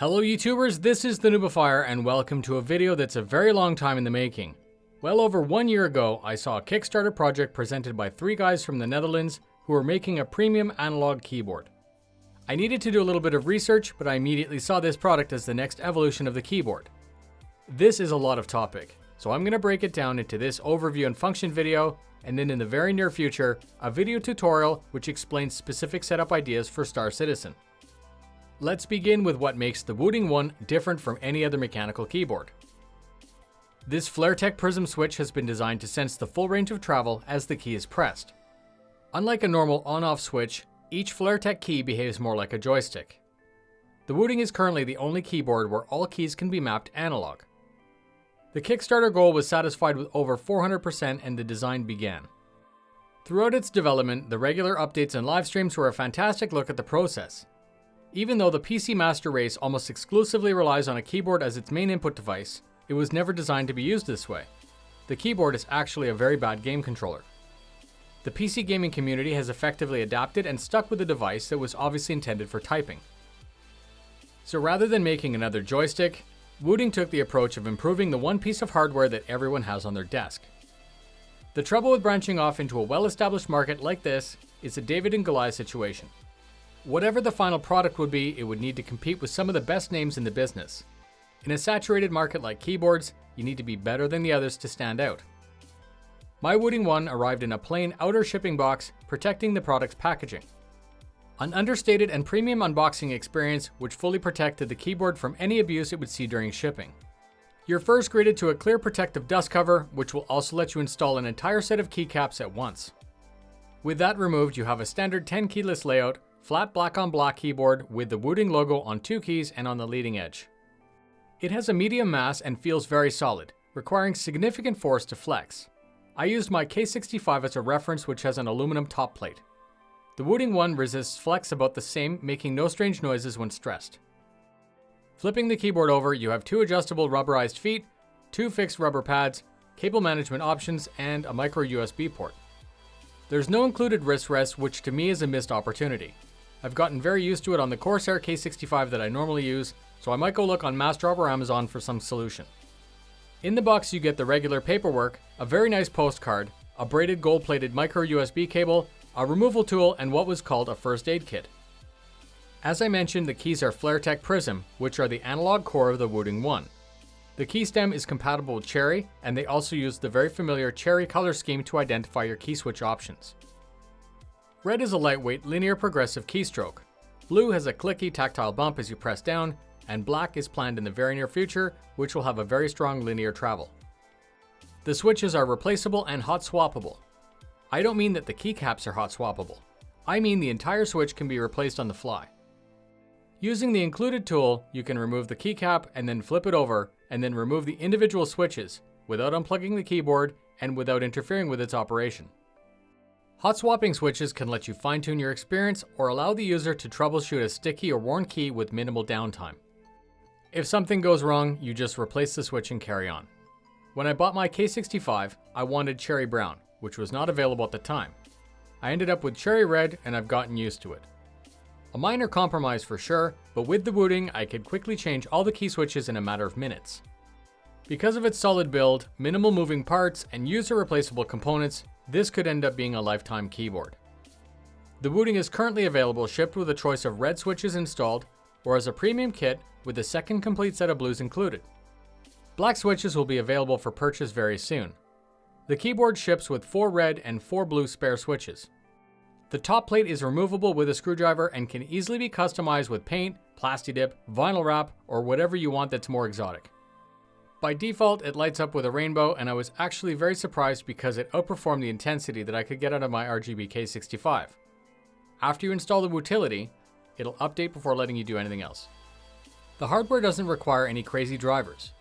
Hello YouTubers, this is the Noobifier and welcome to a video that's a very long time in the making. Well over 1 year ago, I saw a Kickstarter project presented by 3 guys from the Netherlands who were making a premium analog keyboard. I needed to do a little bit of research, but I immediately saw this product as the next evolution of the keyboard. This is a lot of topic, so I'm going to break it down into this overview and function video, and then in the very near future, a video tutorial which explains specific setup ideas for Star Citizen. Let's begin with what makes the WOOTING 1 different from any other mechanical keyboard. This FlareTech Prism switch has been designed to sense the full range of travel as the key is pressed. Unlike a normal on-off switch, each FlareTech key behaves more like a joystick. The WOOTING is currently the only keyboard where all keys can be mapped analog. The Kickstarter goal was satisfied with over 400% and the design began. Throughout its development, the regular updates and live streams were a fantastic look at the process. Even though the PC Master Race almost exclusively relies on a keyboard as its main input device, it was never designed to be used this way. The keyboard is actually a very bad game controller. The PC gaming community has effectively adapted and stuck with a device that was obviously intended for typing. So rather than making another joystick, WOOTING took the approach of improving the one piece of hardware that everyone has on their desk. The trouble with branching off into a well-established market like this is a David and Goliath situation. Whatever the final product would be, it would need to compete with some of the best names in the business. In a saturated market like keyboards, you need to be better than the others to stand out. My WOOTING 1 arrived in a plain outer shipping box, protecting the product's packaging. An understated and premium unboxing experience which fully protected the keyboard from any abuse it would see during shipping. You're first greeted to a clear protective dust cover, which will also let you install an entire set of keycaps at once. With that removed, you have a standard 10 keyless layout, flat black on black keyboard with the WOOTING logo on 2 keys and on the leading edge. It has a medium mass and feels very solid, requiring significant force to flex. I used my K65 as a reference, which has an aluminum top plate. The WOOTING 1 resists flex about the same, making no strange noises when stressed. Flipping the keyboard over, you have 2 adjustable rubberized feet, 2 fixed rubber pads, cable management options, and a micro USB port. There's no included wrist rest, which to me is a missed opportunity. I've gotten very used to it on the Corsair K65 that I normally use, so I might go look on Massdrop or Amazon for some solution. In the box you get the regular paperwork, a very nice postcard, a braided gold-plated micro USB cable, a removal tool, and what was called a first aid kit. As I mentioned, the keys are FlareTech Prism, which are the analog core of the WOOTING 1. The key stem is compatible with Cherry, and they also use the very familiar Cherry color scheme to identify your key switch options. Red is a lightweight, linear progressive keystroke. Blue has a clicky tactile bump as you press down, and black is planned in the very near future, which will have a very strong linear travel. The switches are replaceable and hot-swappable. I don't mean that the keycaps are hot-swappable. I mean the entire switch can be replaced on the fly. Using the included tool, you can remove the keycap and then flip it over, and then remove the individual switches without unplugging the keyboard and without interfering with its operation. Hot swapping switches can let you fine-tune your experience or allow the user to troubleshoot a sticky or worn key with minimal downtime. If something goes wrong, you just replace the switch and carry on. When I bought my K65, I wanted Cherry Brown, which was not available at the time. I ended up with Cherry Red and I've gotten used to it. A minor compromise for sure, but with the WOOTING I could quickly change all the key switches in a matter of minutes. Because of its solid build, minimal moving parts, and user replaceable components, this could end up being a lifetime keyboard. The WOOTING is currently available shipped with a choice of red switches installed, or as a premium kit with a second complete set of blues included. Black switches will be available for purchase very soon. The keyboard ships with 4 red and 4 blue spare switches. The top plate is removable with a screwdriver and can easily be customized with paint, Plasti-Dip, vinyl wrap, or whatever you want that's more exotic. By default, it lights up with a rainbow, and I was actually very surprised because it outperformed the intensity that I could get out of my Rgb K65. After you install the Wootility, it'll update before letting you do anything else. The hardware doesn't require any crazy drivers.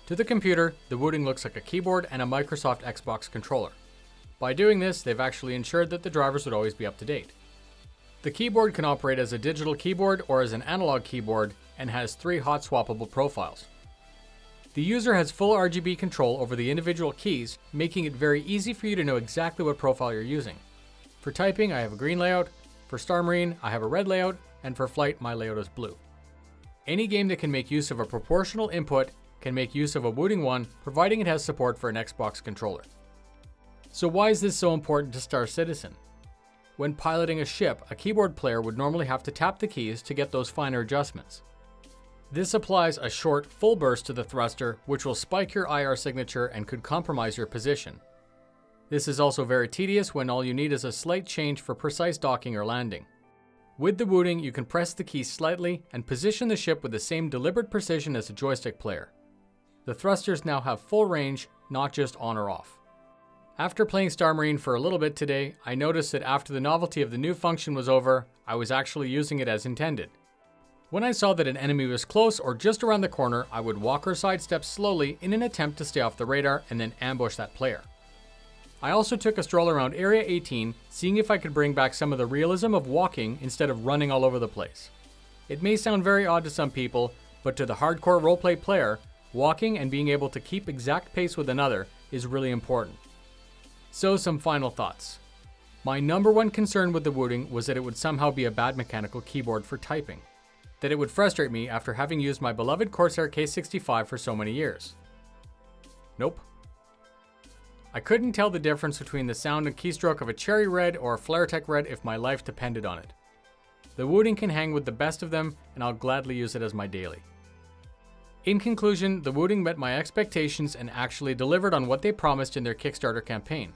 To the computer, the WOOTING looks like a keyboard and a Microsoft Xbox controller. By doing this, they've actually ensured that the drivers would always be up to date. The keyboard can operate as a digital keyboard or as an analog keyboard and has 3 hot-swappable profiles. The user has full Rgb control over the individual keys, making it very easy for you to know exactly what profile you're using. For typing, I have a green layout, for Star Marine, I have a red layout, and for flight, my layout is blue. Any game that can make use of a proportional input can make use of a WOOTIng one, providing it has support for an Xbox controller. So why is this so important to Star Citizen? When piloting a ship, a keyboard player would normally have to tap the keys to get those finer adjustments. This applies a short, full burst to the thruster, which will spike your IR signature and could compromise your position. This is also very tedious when all you need is a slight change for precise docking or landing. With the WOOTIng, you can press the keys slightly and position the ship with the same deliberate precision as a joystick player. The thrusters now have full range, not just on or off. After playing Star Marine for a little bit today, I noticed that after the novelty of the new function was over, I was actually using it as intended. When I saw that an enemy was close or just around the corner, I would walk or sidestep slowly in an attempt to stay off the radar and then ambush that player. I also took a stroll around Area 18, seeing if I could bring back some of the realism of walking instead of running all over the place. It may sound very odd to some people, but to the hardcore roleplay player, walking and being able to keep exact pace with another is really important. So some final thoughts. My number one concern with the WOOTIng was that it would somehow be a bad mechanical keyboard for typing. That it would frustrate me after having used my beloved Corsair K65 for so many years. Nope. I couldn't tell the difference between the sound and keystroke of a Cherry Red or a Flaretech Red if my life depended on it. The WOOTIng can hang with the best of them, and I'll gladly use it as my daily. In conclusion, the WOOTIng met my expectations and actually delivered on what they promised in their Kickstarter campaign.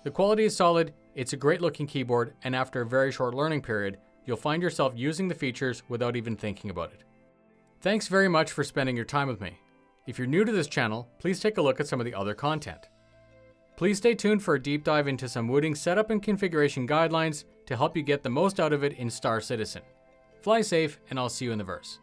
The quality is solid, it's a great looking keyboard, and after a very short learning period, you'll find yourself using the features without even thinking about it. Thanks very much for spending your time with me. If you're new to this channel, please take a look at some of the other content. Please stay tuned for a deep dive into some WOOTIng setup and configuration guidelines to help you get the most out of it in Star Citizen. Fly safe, and I'll see you in the verse.